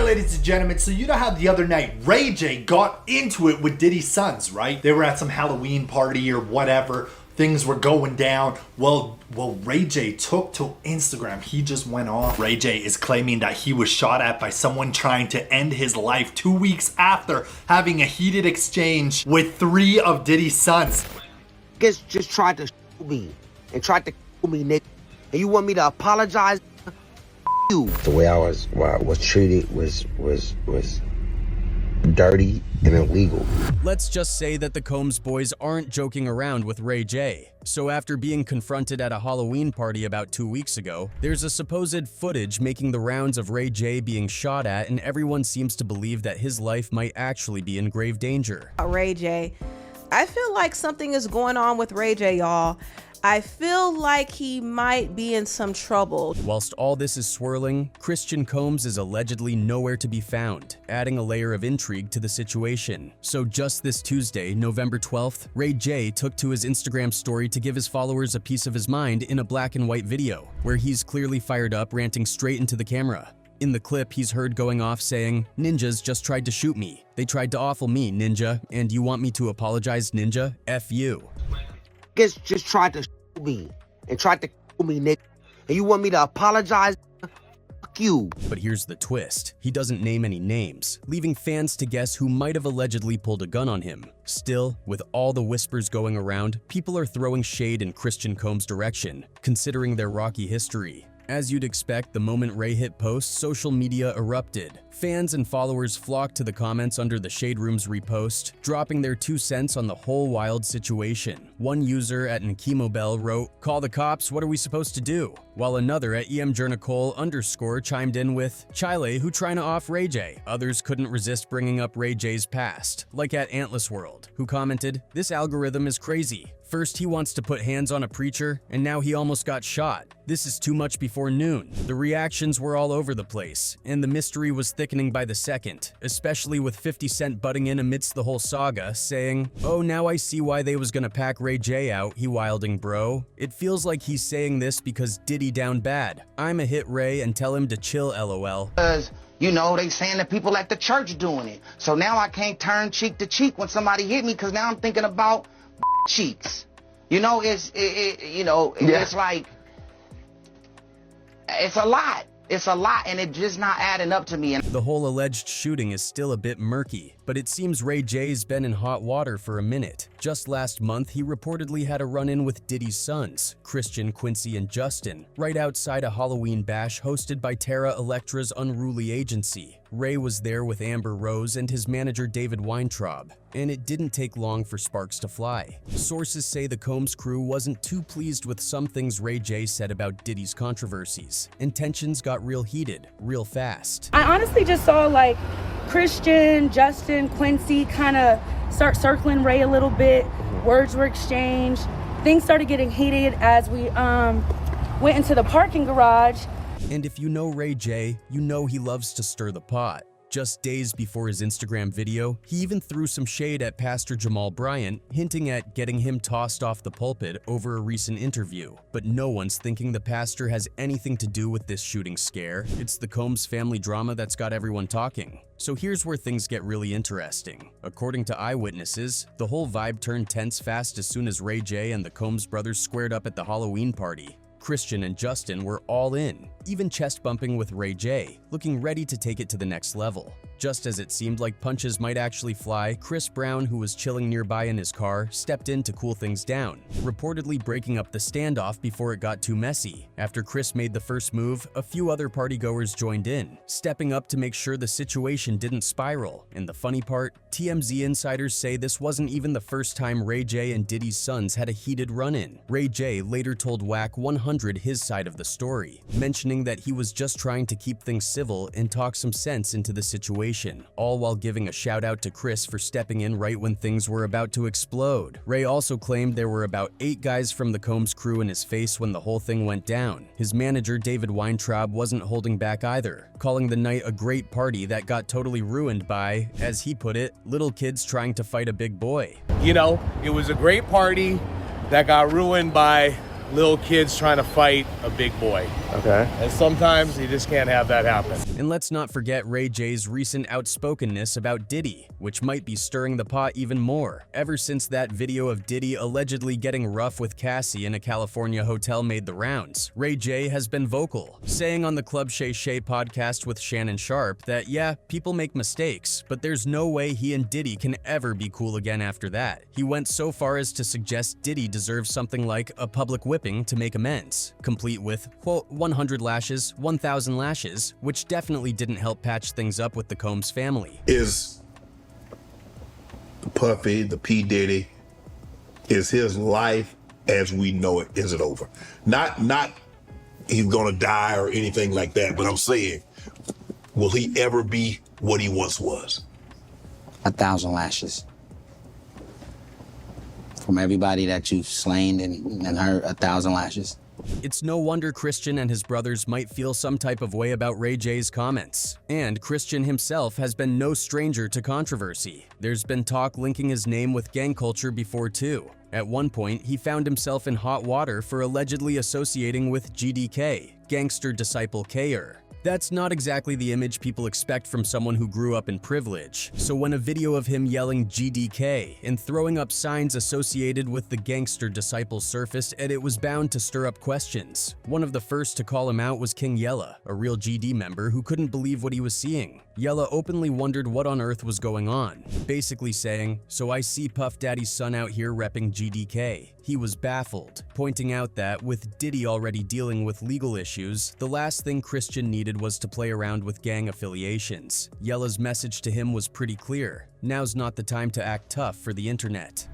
ladies and gentlemen, so you know how the other night Ray J got into it with Diddy's sons, right? They were at some Halloween party or whatever. Things were going down. Well, Ray J took to Instagram. He just went off. Ray J is claiming that he was shot at by someone trying to end his life 2 weeks after having a heated exchange with 3 of Diddy's sons. Niggas just tried to shoot me and tried to kill me, nigga. And you want me to apologize? You. The way I was treated was dirty and illegal. Let's just say that the Combs boys aren't joking around with Ray J. So after being confronted at a Halloween party about 2 weeks ago, there's a supposed footage making the rounds of Ray J being shot at, and everyone seems to believe that his life might actually be in grave danger. Ray J, I feel like something is going on with Ray J, y'all. I feel like he might be in some trouble. Whilst all this is swirling, Christian Combs is allegedly nowhere to be found, adding a layer of intrigue to the situation. So just this Tuesday, November 12th, Ray J took to his Instagram story to give his followers a piece of his mind in a black and white video, where he's clearly fired up, ranting straight into the camera. In the clip, he's heard going off saying, "Ninjas just tried to shoot me. They tried to offal me, ninja, and you want me to apologize, ninja? F you." Niggas just tried to shoot me and tried to kill me, nigga. And you want me to apologize? Fuck you. But here's the twist. He doesn't name any names, leaving fans to guess who might have allegedly pulled a gun on him. Still, with all the whispers going around, people are throwing shade in Christian Combs' direction, considering their rocky history. As you'd expect, the moment Ray hit post, social media erupted. Fans and followers flocked to the comments under the Shade Room's repost, dropping their 2 cents on the whole wild situation. One user at Nkimobel wrote, "Call the cops, what are we supposed to do?" While another at __ chimed in with, "Chile, who trying to off Ray J?" Others couldn't resist bringing up Ray J's past, like at Antless World, who commented, "This algorithm is crazy. First he wants to put hands on a preacher, and now he almost got shot. This is too much before noon." The reactions were all over the place, and the mystery was thickening by the second, especially with 50 Cent butting in amidst the whole saga, saying, "Oh, now I see why they was gonna pack Ray J out, he wilding bro. It feels like he's saying this because Diddy down bad. I'ma hit Ray and tell him to chill, lol." Because, you know, they saying that people at the church doing it. So now I can't turn cheek to cheek when somebody hit me because now I'm thinking about cheeks. You know, it's like, it's a lot. It's a lot, and it's just not adding up to me. The whole alleged shooting is still a bit murky, but it seems Ray J's been in hot water for a minute. Just last month, he reportedly had a run-in with Diddy's sons, Christian, Quincy, and Justin, right outside a Halloween bash hosted by Terra Electra's unruly agency. Ray was there with Amber Rose and his manager David Weintraub, and it didn't take long for sparks to fly. Sources say the Combs crew wasn't too pleased with some things Ray J said about Diddy's controversies, and tensions got real heated, real fast. I honestly just saw like Christian, Justin, Quincy kind of start circling Ray a little bit. Words were exchanged. Things started getting heated as we went into the parking garage. And if you know Ray J, you know he loves to stir the pot. Just days before his Instagram video, he even threw some shade at Pastor Jamal Bryant, hinting at getting him tossed off the pulpit over a recent interview. But no one's thinking the pastor has anything to do with this shooting scare. It's the Combs family drama that's got everyone talking. So here's where things get really interesting. According to eyewitnesses, the whole vibe turned tense fast as soon as Ray J and the Combs brothers squared up at the Halloween party. Christian and Justin were all in, even chest bumping with Ray J, looking ready to take it to the next level. Just as it seemed like punches might actually fly, Chris Brown, who was chilling nearby in his car, stepped in to cool things down, reportedly breaking up the standoff before it got too messy. After Chris made the first move, a few other partygoers joined in, stepping up to make sure the situation didn't spiral. And the funny part, TMZ insiders say this wasn't even the first time Ray J and Diddy's sons had a heated run-in. Ray J later told Whack 100 his side of the story, mentioning that he was just trying to keep things civil and talk some sense into the situation, all while giving a shout out to Chris for stepping in right when things were about to explode. Ray also claimed there were about 8 guys from the Combs crew in his face when the whole thing went down. His manager David Weintraub wasn't holding back either, calling the night a great party that got totally ruined by, as he put it, little kids trying to fight a big boy. You know, it was a great party that got ruined by little kids trying to fight a big boy. Okay. And sometimes you just can't have that happen. And let's not forget Ray J's recent outspokenness about Diddy, which might be stirring the pot even more. Ever since that video of Diddy allegedly getting rough with Cassie in a California hotel made the rounds, Ray J has been vocal, saying on the Club Shay Shay podcast with Shannon Sharp that yeah, people make mistakes, but there's no way he and Diddy can ever be cool again after that. He went so far as to suggest Diddy deserves something like a public whipping to make amends, complete with, quote, 100 lashes, 1,000 lashes, which definitely didn't help patch things up with the Combs family. Is Puffy, the P. Diddy, is his life as we know it, is it over? Not he's gonna die or anything like that, but I'm saying, will he ever be what he once was? 1,000 lashes. From everybody that you've slain and hurt, 1,000 lashes. It's no wonder Christian and his brothers might feel some type of way about Ray J's comments. And Christian himself has been no stranger to controversy. There's been talk linking his name with gang culture before too. At one point, he found himself in hot water for allegedly associating with GDK, Gangster Disciple K-er. That's not exactly the image people expect from someone who grew up in privilege. So when a video of him yelling GDK and throwing up signs associated with the Gangster Disciple surfaced, and it was bound to stir up questions. One of the first to call him out was King Yella, a real GD member who couldn't believe what he was seeing. Yella openly wondered what on earth was going on, basically saying, "So I see Puff Daddy's son out here repping GDK." He was baffled, pointing out that with Diddy already dealing with legal issues, the last thing Christian needed was to play around with gang affiliations. Yella's message to him was pretty clear: now's not the time to act tough for the internet.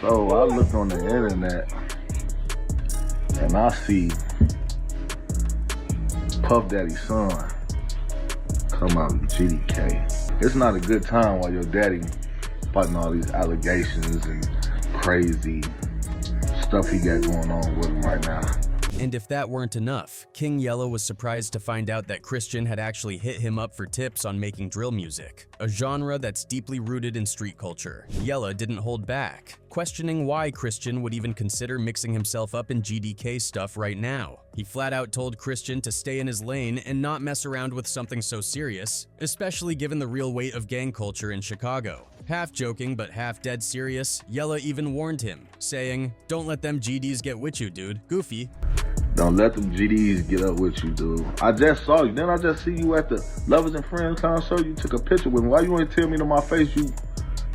So I look on the internet and I see Puff Daddy's son come out with GDK. It's not a good time while your daddy fighting all these allegations and crazy stuff he got going on with him right now. And if that weren't enough, King Yella was surprised to find out that Christian had actually hit him up for tips on making drill music, a genre that's deeply rooted in street culture. Yella didn't hold back, questioning why Christian would even consider mixing himself up in GDK stuff right now. He flat out told Christian to stay in his lane and not mess around with something so serious, especially given the real weight of gang culture in Chicago. Half joking but half dead serious, Yella even warned him, saying, "Don't let them GDs get with you, dude. Goofy." Don't let them GDs get up with you, dude. I just saw you. Then I just see you at the Lovers and Friends concert. You took a picture with me. Why you want to tell me to my face you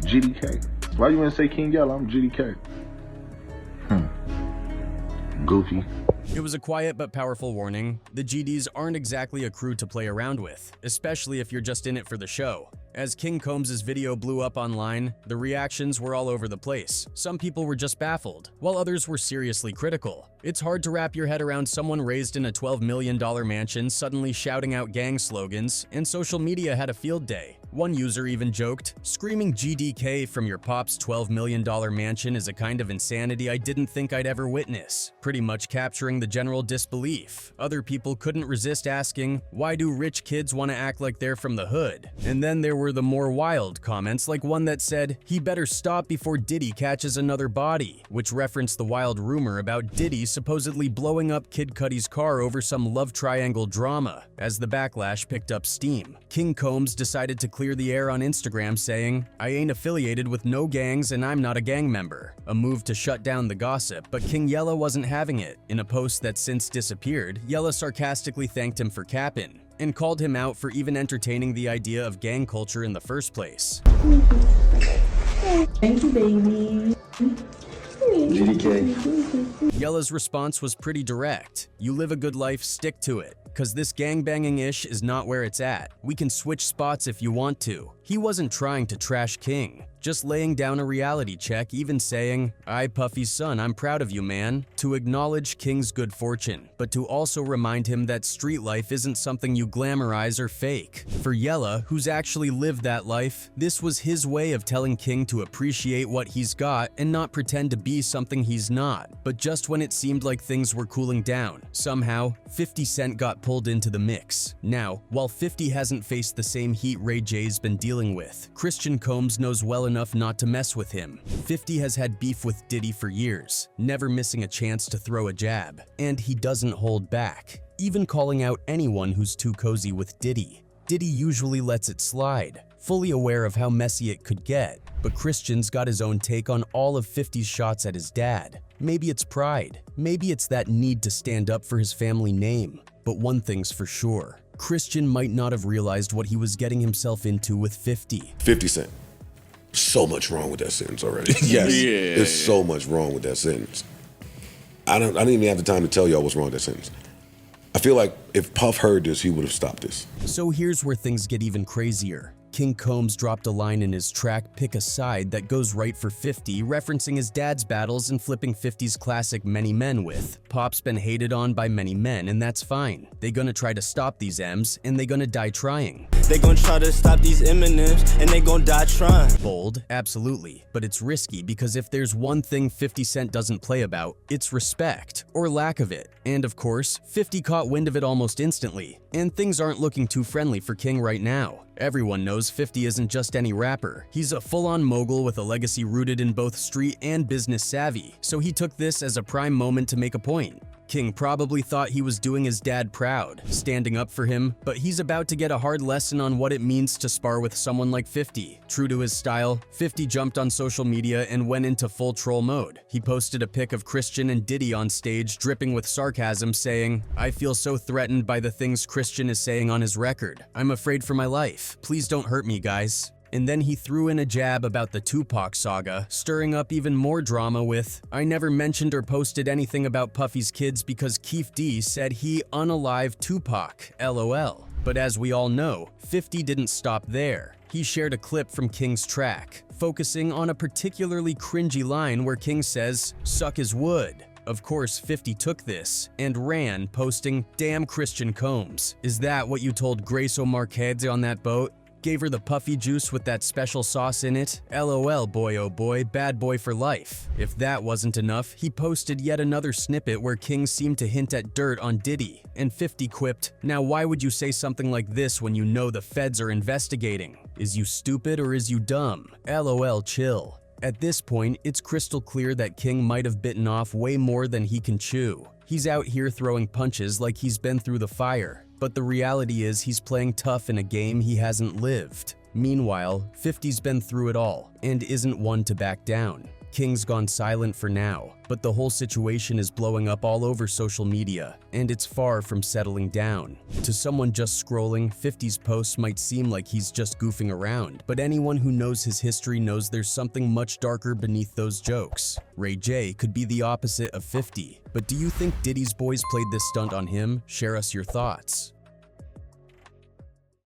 GDK? Why you want to say King Yella? I'm GDK. Goofy. It was a quiet but powerful warning. The GDs aren't exactly a crew to play around with, especially if you're just in it for the show. As King Combs' video blew up online, the reactions were all over the place. Some people were just baffled, while others were seriously critical. It's hard to wrap your head around someone raised in a $12 million mansion suddenly shouting out gang slogans, and social media had a field day. One user even joked, "Screaming GDK from your pop's $12 million mansion is a kind of insanity I didn't think I'd ever witness," pretty much capturing the general disbelief. Other people couldn't resist asking, "Why do rich kids want to act like they're from the hood?" And then there were the more wild comments, like one that said, "He better stop before Diddy catches another body," which referenced the wild rumor about Diddy supposedly blowing up Kid Cudi's car over some love triangle drama. As the backlash picked up steam, King Combs decided to clear the air on Instagram, saying, "I ain't affiliated with no gangs and I'm not a gang member," a move to shut down the gossip. But King Yella wasn't having it. In a post that since disappeared, Yella sarcastically thanked him for capping and called him out for even entertaining the idea of gang culture in the first place. Thank you, baby. GDK. Yella's response was pretty direct. "You live a good life, stick to it. Cause this gangbanging-ish is not where it's at. We can switch spots if you want to." He wasn't trying to trash King, just laying down a reality check, even saying, "I, Puffy's son, I'm proud of you, man," to acknowledge King's good fortune, but to also remind him that street life isn't something you glamorize or fake. For Yella, who's actually lived that life, this was his way of telling King to appreciate what he's got and not pretend to be something he's not. But just when it seemed like things were cooling down, somehow, 50 Cent got pulled into the mix. Now, while 50 hasn't faced the same heat Ray J's been dealing dealing with. Christian Combs knows well enough not to mess with him. 50 has had beef with Diddy for years, never missing a chance to throw a jab, and he doesn't hold back, even calling out anyone who's too cozy with Diddy. Diddy usually lets it slide, fully aware of how messy it could get, but Christian's got his own take on all of 50's shots at his dad. Maybe it's pride, maybe it's that need to stand up for his family name, but one thing's for sure. Christian might not have realized what he was getting himself into with 50. 50 Cent. So much wrong with that sentence already. Yes, there's so much wrong with that sentence. I didn't even have the time to tell y'all what's wrong with that sentence. I feel like if Puff heard this, he would have stopped this. So here's where things get even crazier. King Combs dropped a line in his track Pick a Side that goes right for 50, referencing his dad's battles and flipping 50's classic Many Men with. Pop's been hated on by many men, and that's fine. They gonna try to stop these M's, and they gonna die trying. They gonna try to stop these Eminems, and they gonna die trying. Bold, absolutely, but it's risky because if there's one thing 50 Cent doesn't play about, it's respect, or lack of it. And of course, 50 caught wind of it almost instantly, and things aren't looking too friendly for King right now. Everyone knows 50 isn't just any rapper. He's a full-on mogul with a legacy rooted in both street and business savvy, so he took this as a prime moment to make a point. King probably thought he was doing his dad proud, standing up for him, but he's about to get a hard lesson on what it means to spar with someone like 50. True to his style, 50 jumped on social media and went into full troll mode. He posted a pic of Christian and Diddy on stage dripping with sarcasm saying, "I feel so threatened by the things Christian is saying on his record. I'm afraid for my life. Please don't hurt me, guys." And then he threw in a jab about the Tupac saga, stirring up even more drama with, "I never mentioned or posted anything about Puffy's kids because Keef D said he unalived Tupac, LOL." But as we all know, 50 didn't stop there. He shared a clip from King's track, focusing on a particularly cringy line where King says, "Suck his wood." Of course, 50 took this and ran, posting, "Damn Christian Combs. Is that what you told Grace O'Marquez on that boat? Gave her the puffy juice with that special sauce in it? LOL, boy oh boy, bad boy for life." If that wasn't enough, he posted yet another snippet where King seemed to hint at dirt on Diddy, and 50 quipped, "Now why would you say something like this when you know the feds are investigating? Is you stupid or is you dumb? LOL, chill." At this point, it's crystal clear that King might have bitten off way more than he can chew. He's out here throwing punches like he's been through the fire, but the reality is he's playing tough in a game he hasn't lived. Meanwhile, 50's been through it all and isn't one to back down. King's gone silent for now, but the whole situation is blowing up all over social media, and it's far from settling down. To someone just scrolling, 50's posts might seem like he's just goofing around, but anyone who knows his history knows there's something much darker beneath those jokes. Ray J could be the opposite of 50, but do you think Diddy's boys played this stunt on him? Share us your thoughts.